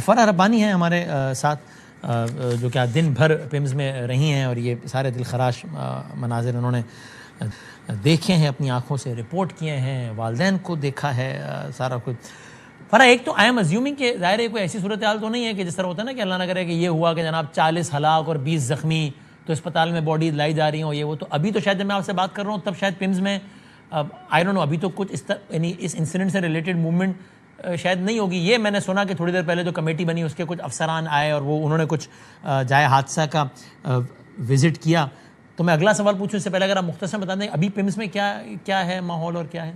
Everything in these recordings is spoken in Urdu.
فرح ربانی ہیں ہمارے ساتھ، جو کہ دن بھر پیمز میں رہی ہیں اور یہ سارے دل خراش مناظر انہوں نے دیکھے ہیں، اپنی آنکھوں سے رپورٹ کیے ہیں، والدین کو دیکھا ہے، سارا کچھ۔ فرح، ایک تو آئی ایم ازیومنگ کہ ظاہر ہے کوئی ایسی صورتحال تو نہیں ہے کہ جس طرح ہوتا ہے نا کہ اللہ نہ کرے کہ یہ ہوا کہ جناب 40 ہلاک اور 20 زخمی، تو اسپتال میں باڈیز لائی جا رہی ہوں یہ وہ، تو ابھی تو شاید جب میں آپ سے بات کر رہا ہوں تب شاید پیمز میں آئی ڈونٹ نو ابھی تو کچھ یعنی اس انسیڈنٹ سے ریلیٹڈ موومنٹ شاید نہیں ہوگی۔ یہ میں نے سنا کہ تھوڑی دیر پہلے جو کمیٹی بنی اس کے کچھ افسران آئے اور وہ انہوں نے کچھ جائے حادثہ کا وزٹ کیا۔ تو میں اگلا سوال پوچھوں اس سے پہلے اگر آپ مختصر بتا دیں ابھی پیمز میں کیا ہے ماحول اور کیا ہے؟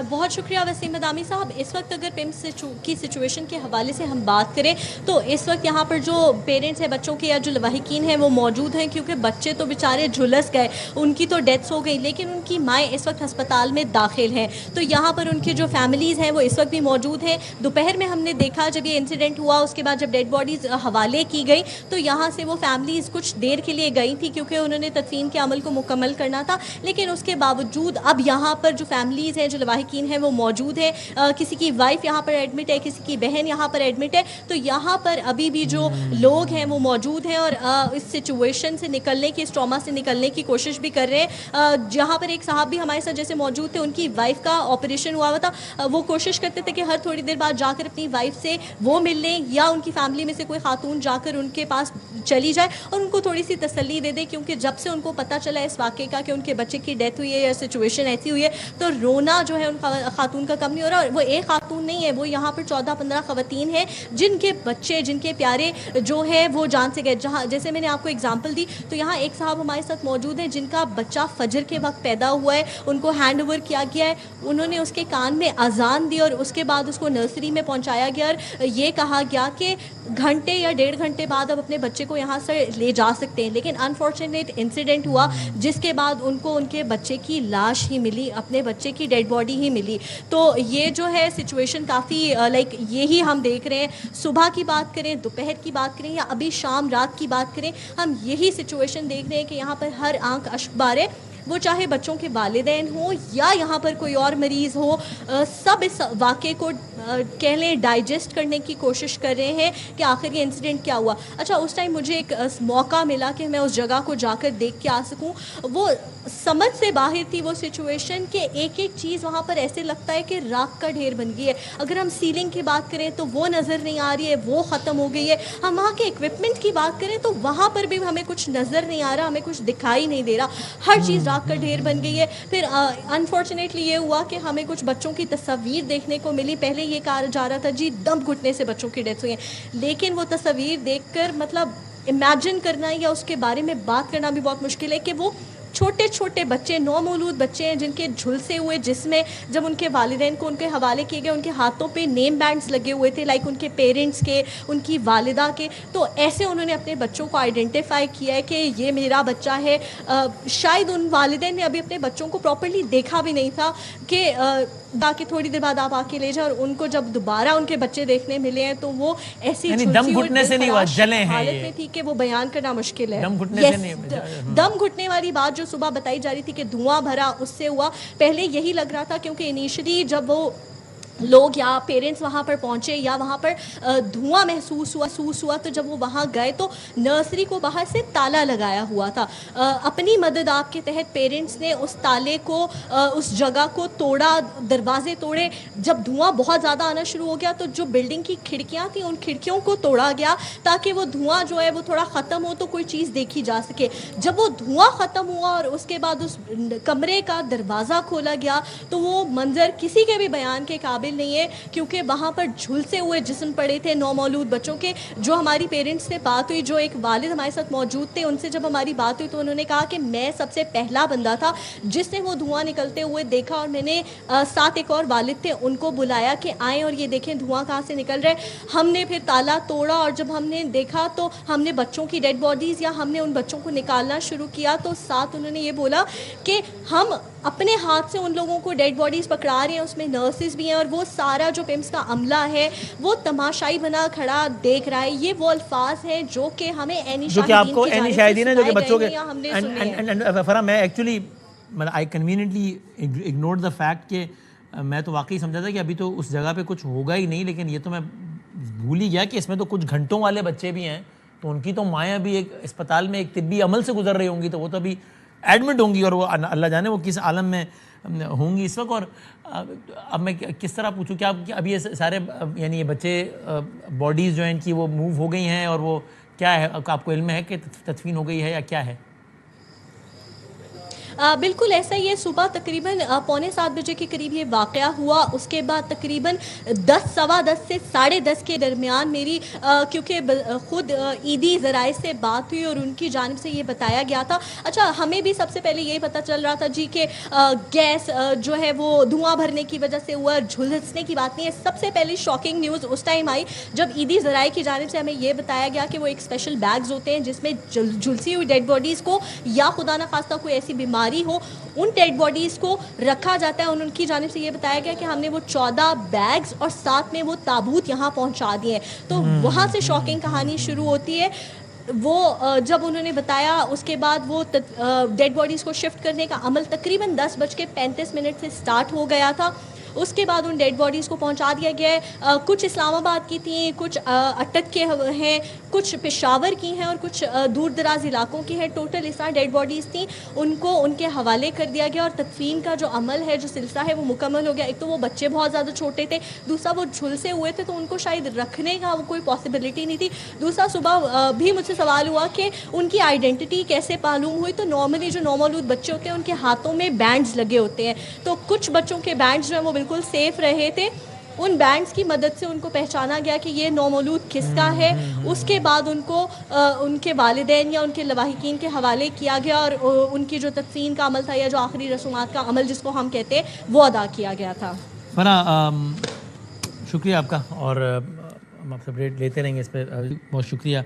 بہت شکریہ وسیم مدامی صاحب۔ اس وقت اگر پیمز کی سچویشن کے حوالے سے ہم بات کریں تو اس وقت یہاں پر جو پیرنٹس ہیں بچوں کے یا جو لواحقین ہیں وہ موجود ہیں، کیونکہ بچے تو بیچارے جھلس گئے، ان کی تو ڈیتھس ہو گئی، لیکن ان کی مائیں اس وقت ہسپتال میں داخل ہیں۔ تو یہاں پر ان کے جو فیملیز ہیں وہ اس وقت بھی موجود ہیں۔ دوپہر میں ہم نے دیکھا جب یہ انسیڈنٹ ہوا، اس کے بعد جب ڈیڈ باڈیز حوالے کی گئی تو یہاں سے وہ فیملیز کچھ دیر کے لیے گئی تھی کیونکہ انہوں نے تدفین کے عمل کو مکمل کرنا تھا، لیکن اس کے باوجود اب یہاں پر جو فیملیز ہیں جو لواحقین ہیں وہ موجود ہے۔ کسی کی وائف یہاں پر ایڈمٹ ہے، کسی کی بہن یہاں پر ایڈمٹ ہے، تو یہاں پر ابھی بھی جو لوگ ہیں وہ موجود ہیں اور اس سچویشن سے نکلنے کی، اس ٹراما سے نکلنے کی کوشش بھی کر رہے ہیں۔ جہاں پر ایک صاحب بھی ہمارے ساتھ جیسے موجود تھے، ان کی وائف کا آپریشن ہوا تھا، وہ کوشش کرتے تھے کہ ہر تھوڑی دیر بعد جا کر اپنی وائف سے وہ مل لیں یا ان کی فیملی میں سے کوئی خاتون جا کر ان کے پاس چلی جائے اور ان کو تھوڑی سی تسلی دے دے، کیونکہ جب سے ان کو پتہ چلا اس واقعے کا کہ ان کے بچے کی ڈیتھ ہوئی ہے یا سچویشن ایسی ہوئی ہے تو رونا جو ہے ان خاتون کا کم نہیں ہو رہا۔ اور وہ ایک خاتون نہیں ہے، وہ یہاں پر 14-15 خواتین ہیں جن کے بچے، جن کے پیارے جو ہے وہ جان سے گئے۔ جہاں جیسے میں نے آپ کو اگزامپل دی تو یہاں ایک صاحب ہمارے ساتھ موجود ہیں جن کا بچہ فجر کے وقت پیدا ہوا ہے، ان کو ہینڈ اوور کیا گیا ہے، انہوں نے اس کے کان میں اذان دی اور اس کے بعد اس کو نرسری میں پہنچایا گیا اور یہ کہا گیا کہ گھنٹے یا 1.5 گھنٹے بعد اب اپنے بچے کو یہاں سے لے جا سکتے ہیں، لیکن انفارچونیٹ انسیڈنٹ ہوا جس کے بعد ان کو ان کے بچے کی لاش ہی ملی، اپنے بچے کی ڈیڈ باڈی ہی ملی۔ تو یہ جو ہے سچویشن کافی لائک یہی ہم دیکھ رہے ہیں، صبح کی بات کریں، دوپہر کی بات کریں یا ابھی شام رات کی بات کریں، ہم یہی سچویشن دیکھ رہے ہیں کہ یہاں پر ہر آنکھ اشک بارے، وہ چاہے بچوں کے والدین ہوں یا یہاں پر کوئی اور مریض ہو، سب اس واقعے کو کہہ لیں ڈائجسٹ کرنے کی کوشش کر رہے ہیں کہ آخر یہ انسیڈنٹ کیا ہوا۔ اچھا، اس ٹائم مجھے ایک موقع ملا کہ میں اس جگہ کو جا کر دیکھ کے آ سکوں، وہ سمجھ سے باہر تھی وہ سچویشن کہ ایک ایک چیز وہاں پر ایسے لگتا ہے کہ راکھ کا ڈھیر بن گئی ہے۔ اگر ہم سیلنگ کی بات کریں تو وہ نظر نہیں آ رہی ہے، وہ ختم ہو گئی ہے۔ ہم وہاں کے اکوپمنٹ کی بات کریں تو وہاں پر بھی ہمیں کچھ نظر نہیں آ رہا، ہمیں کچھ دکھائی نہیں دے رہا، ہر چیز راکھ کا ڈھیر بن گئی ہے۔ پھر انفارچونیٹلی یہ ہوا کہ ہمیں کچھ بچوں کی تصاویر دیکھنے کو ملی۔ پہلے یہ کہا جا رہا تھا جی دم گھٹنے سے بچوں کی ڈیتھ ہوئی ہے، لیکن وہ تصاویر دیکھ کر مطلب امیجن کرنا یا اس کے بارے میں بات کرنا بھی بہت مشکل ہے کہ وہ چھوٹے چھوٹے بچے، نومولود بچے ہیں جن کے جھلسے ہوئے جسم میں جب ان کے والدین کو ان کے حوالے کیے گئے، ان کے ہاتھوں پہ نیم بینڈز لگے ہوئے تھے لائک ان کے پیرنٹس کے، ان کی والدہ کے، تو ایسے انہوں نے اپنے بچوں کو آئیڈینٹیفائی کیا ہے کہ یہ میرا بچہ ہے۔ شاید ان والدین نے ابھی اپنے بچوں کو پراپرلی دیکھا بھی نہیں تھا کہ تاکہ تھوڑی دیر بعد آپ آ کے لے جائیں، اور ان کو جب دوبارہ ان کے بچے دیکھنے ملے ہیں تو وہ ایسی دم گھٹنے سے نہیں ہوا، جلے ہیں حالت میں تھی کہ وہ بیان کرنا مشکل ہے۔ دم گھٹنے سے نہیں، دم گھٹنے والی بات جو صبح بتائی جا رہی تھی کہ دھواں بھرا، اس سے ہوا۔ پہلے یہی لگ رہا تھا کیونکہ انیشلی جب وہ لوگ یا پیرنٹس وہاں پر پہنچے یا وہاں پر دھواں محسوس ہوا تو جب وہ وہاں گئے تو نرسری کو باہر سے تالا لگایا ہوا تھا۔ اپنی مدد آپ کے تحت پیرنٹس نے اس تالے کو، اس جگہ کو توڑا، دروازے توڑے۔ جب دھواں بہت زیادہ آنا شروع ہو گیا تو جو بلڈنگ کی کھڑکیاں تھیں ان کھڑکیوں کو توڑا گیا تاکہ وہ دھواں جو ہے وہ تھوڑا ختم ہو تو کوئی چیز دیکھی جا سکے۔ جب وہ دھواں ختم ہوا اور اس کے بعد اس کمرے کا دروازہ کھولا گیا تو وہ منظر کسی کے بھی بیان کے قابل نہیں ہے، کیونکہ وہاں پر جھلسے ہوئے جسم پڑے تھے نومولود بچوں کے۔ جو ہماری پیرنٹس سے بات ہوئی، جو ایک والد ہمارے ساتھ موجود تھے، ان سے جب ہماری بات ہوئی تو انہوں نے کہا کہ میں سب سے پہلا بندہ تھا جس نے وہ دھواں نکلتے ہوئے دیکھا، اور میں نے ساتھ ایک اور والد تھے ان کو بلایا کہ آئیں اور یہ دیکھیں دھواں کہاں سے نکل رہا ہے۔ ہم نے پھر تالا توڑا اور جب ہم نے دیکھا تو ہم نے بچوں کی ڈیڈ باڈیز یا ہم نے ان بچوں کو نکالنا شروع کیا، تو ساتھ انہوں نے یہ بولا کہ ہم اپنے ہاتھ سے ان لوگوں کو ڈیڈ باڈیز پکڑا رہے ہیں، اس میں نرسز بھی ہیں، اور وہ سارا جو پیمز کا عملہ ہے وہ تماشائی بنا کھڑا دیکھ رہا ہے۔ یہ وہ الفاظ ہیں جو کہ ہمیں جو کہ آپ کو عینی شاہدین ہے جو کہ بچوں کے فرح، میں actually I conveniently ignored the fact کہ میں تو واقعی سمجھا تھا کہ ابھی تو اس جگہ پہ کچھ ہوگا ہی نہیں، لیکن یہ تو میں بھول ہی گیا کہ اس میں تو کچھ گھنٹوں والے بچے بھی ہیں، تو ان کی تو مائیں ابھی ایک اسپتال میں ایک طبی عمل سے گزر رہی ہوں گی، تو وہ تو ابھی ایڈمٹ ہوں گی، اور وہ اللہ جانے وہ کس عالم میں ہوں گی اس وقت. اور اب میں کس طرح پوچھوں کہ اب یہ سارے یعنی یہ بچے باڈیز جو ہیں ان کی وہ موو ہو گئی ہیں، اور وہ کیا ہے آپ کو علم ہے کہ تدفین ہو گئی ہے یا کیا ہے؟ بالکل ایسا ہی ہے. صبح تقریباً 6:45 بجے کے قریب یہ واقعہ ہوا. اس کے بعد تقریباً 10 سوا 10 سے 10:30 کے درمیان میری کیونکہ خود عیدی ذرائع سے بات ہوئی اور ان کی جانب سے یہ بتایا گیا تھا. اچھا ہمیں بھی سب سے پہلے یہی پتہ چل رہا تھا جی کہ گیس جو ہے وہ دھواں بھرنے کی وجہ سے ہوا، جھلسنے کی بات نہیں ہے. سب سے پہلے شاکنگ نیوز اس ٹائم آئی جب عیدی ذرائع کی جانب سے ہمیں یہ بتایا گیا کہ وہ ایک اسپیشل بیگز ہوتے ہیں جس میں جھلسی ہوئی ڈیڈ باڈیز کو یا خدا نخواستہ کوئی ایسی بیماری ہو ان ڈیڈ باڈیز کو رکھا جاتا ہے. ان کی جانب سے یہ بتایا گیا کہ ہم نے وہ 14 بیگز اور ساتھ میں وہ تابوت یہاں پہنچا دیے. تو وہاں سے شاکنگ کہانی شروع ہوتی ہے. وہ جب انہوں نے بتایا اس کے بعد وہ ڈیڈ باڈیز کو شفٹ کرنے کا عمل تقریباً 10:35 سے سٹارٹ ہو گیا تھا. اس کے بعد ان ڈیڈ باڈیز کو پہنچا دیا گیا ہے. کچھ اسلام آباد کی تھیں، کچھ اٹک کے ہیں، کچھ پشاور کی ہیں اور کچھ دور دراز علاقوں کی ہیں. ٹوٹل اس طرح ڈیڈ باڈیز تھیں، ان کو ان کے حوالے کر دیا گیا اور تدفین کا جو عمل ہے جو سلسلہ ہے وہ مکمل ہو گیا. ایک تو وہ بچے بہت زیادہ چھوٹے تھے، دوسرا وہ جھلسے ہوئے تھے تو ان کو شاید رکھنے کا کوئی پاسبلٹی نہیں تھی. دوسرا صبح بھی مجھ سے سوال ہوا کہ ان کی آئیڈینٹی کیسے معلوم ہوئی. تو نارملی جو نومولود بچے ہوتے ہیں ان کے ہاتھوں میں بینڈز لگے ہوتے ہیں، تو کچھ بچوں کے بینڈز جو ہیں وہ بالکل سیف رہے تھے. ان بینڈز کی مدد سے ان کو پہچانا گیا کہ یہ نومولود کس کا ہے. اس کے بعد ان کو ان کے والدین یا ان کے لواحقین کے حوالے کیا گیا اور ان کی جو تدفین کا عمل تھا یا جو آخری رسومات کا عمل جس کو ہم کہتے ہیں وہ ادا کیا گیا تھا. فرح شکریہ آپ کا، اور ہم آپ سے اپڈیٹ لیتے رہیں گے اس پہ. بہت شکریہ.